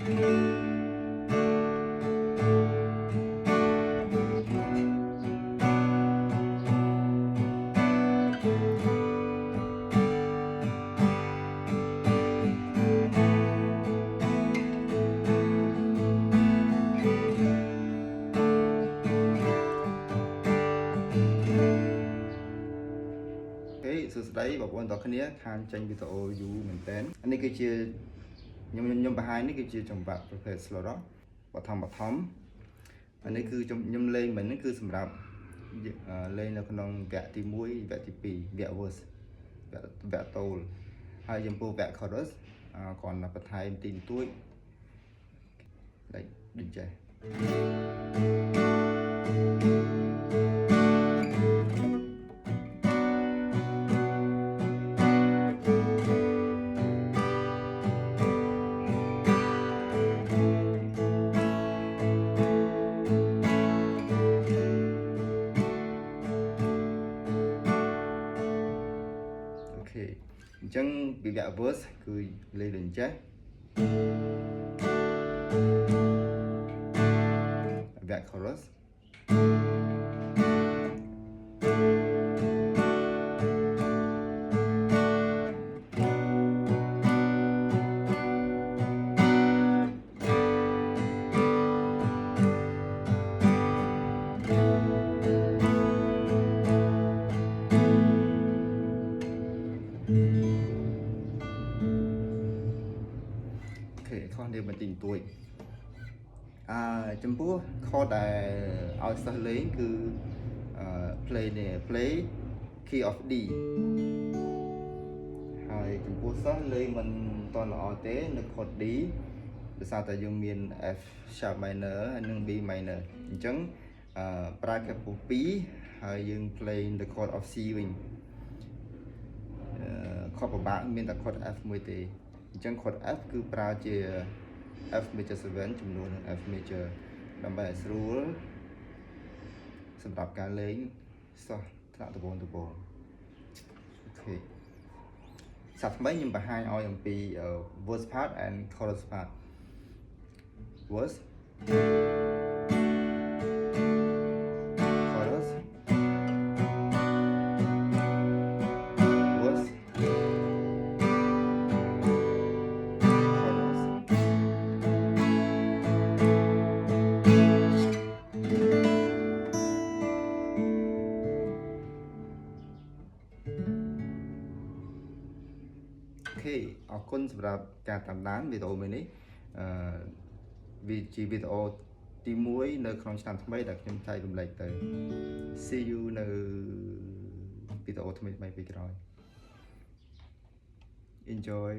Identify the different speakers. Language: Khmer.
Speaker 1: សួស្តីបងប្អូនទាំងគ្នាខានចេញវីដេអូយូរមែនតើនេះគឺជាខ្ញុំបង្ហាញនេះគឺជាចង្វាក់ប្រភេទ slow rock បឋមអានេះគឺខ្ញុំលេងមិននេះគឺសម្រាប់លេងនៅក្នុងវគ្គទី1វគ្គទី2វគ្គ verse វគ្គតូលហើយចំពោះវគ្គ chorus គ្រាន់តែបន្ថែមទីបន្ទួចដូចចេះអញ្ចឹងពីវគ្គ verse គឺលេងដូចចេះវគ្គ chorusខុសនេះបន្តិចបន្តួចចំពោះខុសដែលឲ្យសិស្សលេងគឺplay key of D ហើយចំពោះសិស្សលេងមិនតន់ល្អទេនៅខុស D ដោយសារតែយើងមាន F sharp minor ហើយនិង B minor អញ្ចឹងប្រើកែពុះ2ហើយយើង play the chord of C វិញខុសពិបាកមានតែខុស F មួយទេអញ្ចឹងខុស F គឺប្រើជា F major 7ចំនួននឹង F major ដើម្បីឲ្យស្រួលសម្រាប់ការលេងសោះថ្នាក់ដំបូងអូខេសាប់ថ្មីខ្ញុំបង្ហាញឲ្យអំពី verse part and chorus part verse chorus verseអរគុណសម្រាប់ការតាមដានវីដេអូមួយនេះវាជាវីដេអូទី1នៅក្នុងឆ្នាំថ្មីដែលខ្ញុំចែករំលែកទៅ See you នៅវីដេអូថ្មីពីក្រោយ Enjoy